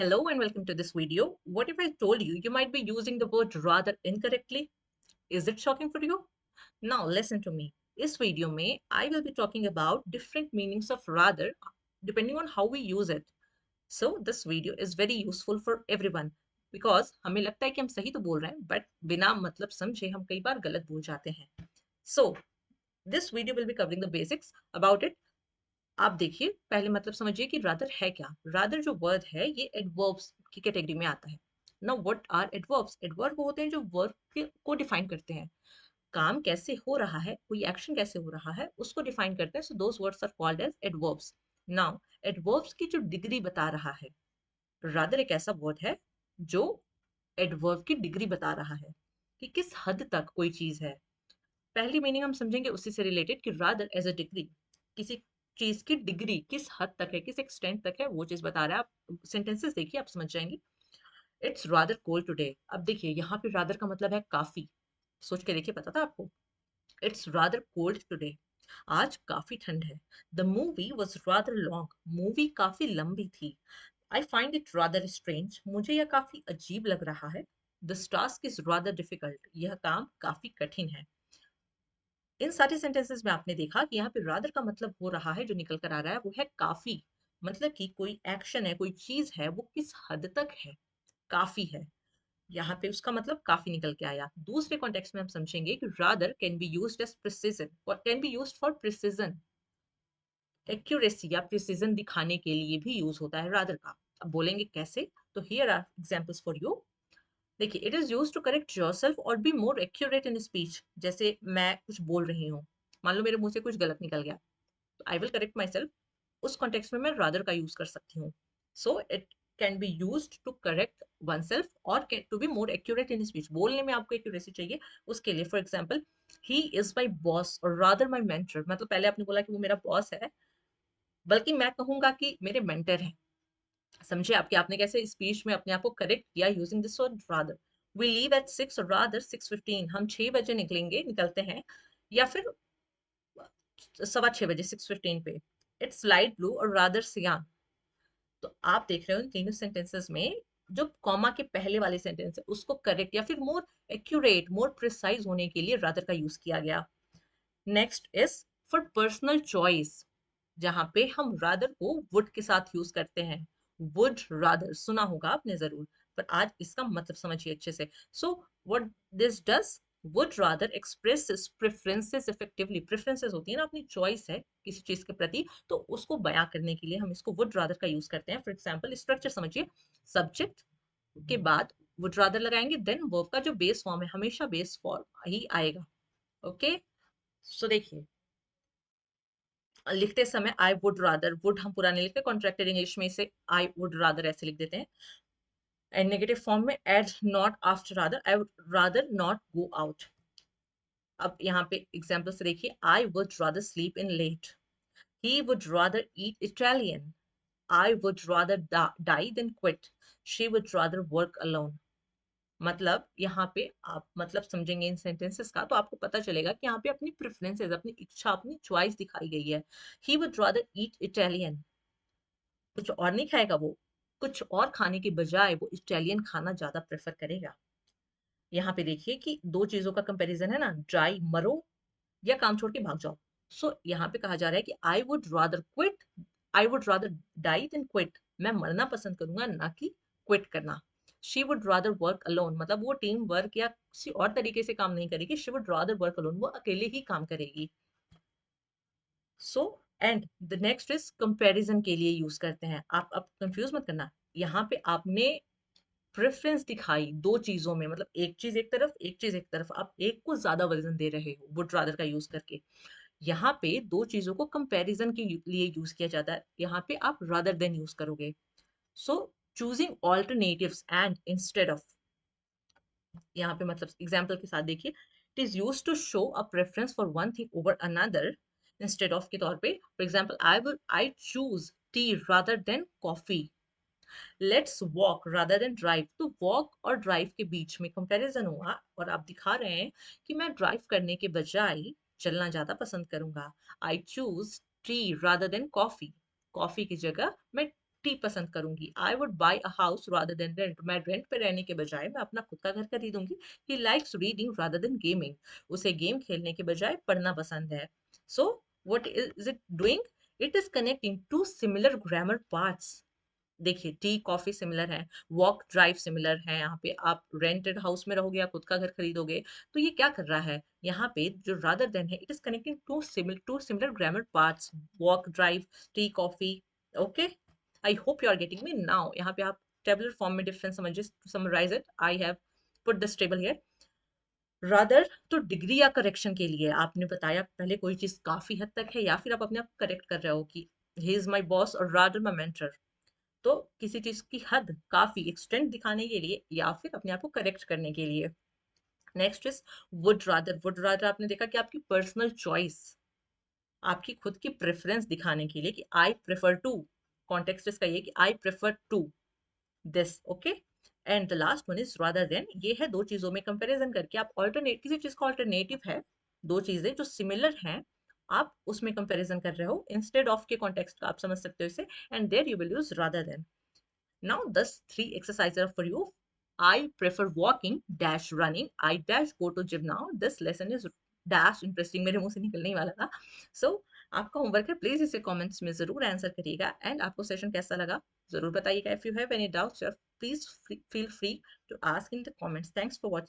Hello and welcome to this video. What if I told you you might be using the word rather incorrectly? Is it shocking for you? Now listen to me. इस video में I will be talking about different meanings of rather depending on how we use it. So this video is very useful for everyone because हमें लगता है कि हम सही तो बोल रहे हैं but बिना मतलब समझे हम कई बार गलत बोल जाते हैं. So this video will be covering the basics about it. आप देखिए पहले मतलब समझिए कि रादर है क्या. रादर जो वर्ड है ये एडवर्ब्स की कैटेगरी में आता है. Now what are adverbs? Adverb वो होते हैं जो वर्ब को डिफाइन करते हैं. काम कैसे हो रहा है, कोई एक्शन कैसे हो रहा है उसको डिफाइन करते हैं. So those words are called as adverbs. Now adverbs की जो डिग्री बता रहा है, रादर एक ऐसा वर्ड है जो एडवर्ब की डिग्री बता रहा है कि किस हद तक कोई चीज है. पहली मीनिंग हम समझेंगे उसी से रिलेटेड कि रादर एज अ डिग्री, किसी चीज की डिग्री किस हद तक है, किस एक्सटेंट तक है, वो चीज बता रहा है. आप सेंटेंसेस देखिए आप समझ जाएंगे. It's rather cold today. अब देखिए यहाँ पे रादर का मतलब है काफी. सोच के देखिए, पता था आपको? It's rather cold today. आज काफी ठंड है. The movie was rather long. Movie काफी लंबी थी. I find it rather strange. मुझे यह काफी अजीब लग रहा है. This task is rather difficult. यह काम काफी कठिन है. इन सारे सेंटेंसेस में आपने देखा कि यहाँ पे रादर का मतलब हो रहा है, जो निकल कर आ रहा है वो है काफी. मतलब कि कोई एक्शन है, कोई चीज है, वो किस हद तक है, काफी है. यहाँ पे उसका मतलब काफी निकल के आया. दूसरे कॉन्टेक्स्ट में हम समझेंगे कि rather can be used as precision, can be used for precision, accuracy या प्रिसिजन दिखाने के लिए भी यूज होता है रादर का. अब बोलेंगे कैसे, तो here are examples for you. देखिए, it is use to correct yourself और be more accurate in speech. जैसे मैं कुछ बोल रही हूँ, मान लो मेरे मुंह से कुछ गलत निकल गया, तो I will correct myself. उस कॉन्टेक्स्ट में मैं रादर का यूज कर सकती हूँ. So it can be use to correct oneself और to be more accurate in speech. बोलने में आपको एक्यूरेसी चाहिए, उसके लिए. For example, he is my boss और रादर माई मेंटर. मतलब पहले आपने बोला कि वो मेरा बॉस है, बल्कि मैं कहूंगा कि मेरे मेंटर है. समझे आपके, आपने कैसे स्पीच में अपने आप को करेक्ट किया using this word rather. We leave at 6 और रादर 6:15. हम 6 बजे निकलेंगे, निकलते हैं, या फिर 6:15 बजे, 6:15 पे. इट्स लाइट ब्लू और रादर सियान. तो आप देख रहे हो इन तीनों सेंटेंसेस में जो कॉमा के पहले वाले सेंटेंस है उसको करेक्ट या फिर मोर एक्यूरेट, मोर प्रिसाइज होने के लिए रादर का यूज किया गया. Next is for personal choice, जहां पे हम रादर को वुड के साथ यूज करते हैं. वुड रादर सुना होगा आपने जरूर, पर आज इसका मतलब समझिए अच्छे से. So what this does, would rather expresses preferences effectively. Preferences होती है ना, अपनी चॉइस है किसी चीज के प्रति, तो उसको बयां करने के लिए हम इसको वुड रादर का यूज करते हैं. फॉर एग्जाम्पल, स्ट्रक्चर समझिए. सब्जेक्ट के बाद वुड रादर लगाएंगे, देन वर्ब का जो बेस फॉर्म है हमेशा बेस फॉर्म ही आएगा. ओके. सो देखिए, लिखते समय आई वुड रादर, वुड हम पुराने लिखते हैं, कॉन्ट्रैक्टेड इंग्लिश में इसे आई वुड रादर ऐसे लिख देते हैं. एंड नेगेटिव फॉर्म में add not after rather, I would rather not go out. अब यहाँ पे एग्जाम्पल से देखिए, I would rather sleep in late. He would rather eat Italian. I would rather die than quit. She would rather work alone. मतलब यहाँ पे आप मतलब समझेंगे इन सेंटेंसेस का, तो आपको पता चलेगा कि यहाँ पे अपनी प्रेफरेंसेस, अपनी इच्छा, अपनी चॉइस दिखाई गई है. ही वुड रादर ईट इटालियन, कुछ और नहीं खाएगा वो, कुछ और खाने के बजाय वो इटालियन खाना ज्यादा प्रेफर करेगा. यहाँ पे देखिए कि दो चीजों का कंपैरिजन है ना, ड्राई मरो या काम छोड़ के भाग जाओ. सो यहाँ पे कहा जा रहा है कि I would rather quit, I would rather die than quit. मैं मरना पसंद करूंगा ना कि क्विट करना. She would rather work alone, मतलब वो टीम वर्क या किसी और तरीके से काम नहीं करेगी. She would rather work alone, वो अकेले ही काम करेगी. So and the next is comparison के लिए यूज करते हैं. आप अब कंफ्यूज मत करना. यहाँ पे आपने प्रेफरेंस दिखाई दो चीजों में, मतलब एक चीज एक तरफ, एक चीज एक तरफ, आप एक को ज्यादा वजन दे रहे हो वुड रादर का यूज करके. यहाँ पे दो चीजों को कंपैरिजन के लिए यूज किया जाता है. यहाँ पे आप रादर देन यूज करोगे. So choosing alternatives and instead of. यहाँ पे मतलब एग्जाम्पल के साथ देखिए, it is use to show a preference for one thing over another. Instead of के तौर पे, for example, I choose tea rather than coffee. Let's walk rather than drive. तो वॉक और ड्राइव के बीच में कंपैरिजन हुआ और आप दिखा रहे हैं कि मैं ड्राइव करने के बजाय चलना ज्यादा पसंद करूंगा. I choose tea rather than coffee. Coffee की जगह मैं 50 पसंद करूंगी। I would buy a house rather than rent. मैं रेंट पे रहने के बजाय मैं अपना खुद का घर खरीदूंगी। He likes reading rather than gaming. उसे गेम खेलने के बजाय पढ़ना पसंद है। So what is it doing? It is connecting to similar grammar parts. देखिए, टी कॉफी सिमिलर है, वॉक ड्राइव सिमिलर है। यहाँ पे आप रेंटेड हाउस में रहोगे या खुद का घर खरीदोगे, तो ये क्या कर रहा है यहाँ पे? जो रादर देन है, it is connecting to similar grammar parts, walk drive, tea coffee. Okay, I hope you are getting me now. यहाँ पे आप टेबलर फॉर्म में डिफरेंस समझिए। Summarise it, I have put this table here. Rather तो degree या correction के लिए आपने बताया पहले कोई चीज काफी हद तक है, या फिर आप अपने आप करेक्ट कर रहे हो कि ही इज माई बॉस और रादर माई मेंटर। तो किसी चीज की हद काफी एक्सटेंट दिखाने के लिए या फिर अपने आप को करेक्ट करने के लिए। Next is would rather. Would rather आपने देखा कि आपकी पर्सनल चॉइस, आपकी खुद की प्रेफरेंस दिखाने के लिए कि आई प्रेफर टू। कॉन्टेक्स्ट इसका ये कि I prefer to this. Okay, and the last one is rather than. ये है दो चीजों में कंपैरिजन करके आप ऑल्टरनेट, किसी चीज का ऑल्टरनेटिव है, दो चीजें जो सिमिलर हैं, आप उसमें कंपैरिजन कर रहे हो इंस्टेड ऑफ के कॉन्टेक्स्ट का, आप समझ सकते हो इसे। And there you will use rather than. Now, thus three exercises are for you. I prefer walking dash running. I dash go to gym now. This lesson is dash interesting. मेरे मुंह से निकलने ही वाला था। So, आपका homework है, please इसे comments में जरूर आंसर करिएगा। एंड आपको सेशन कैसा लगा जरूर बताइएगा। If you have any doubts, please feel free to ask in the comments. Thanks for watching.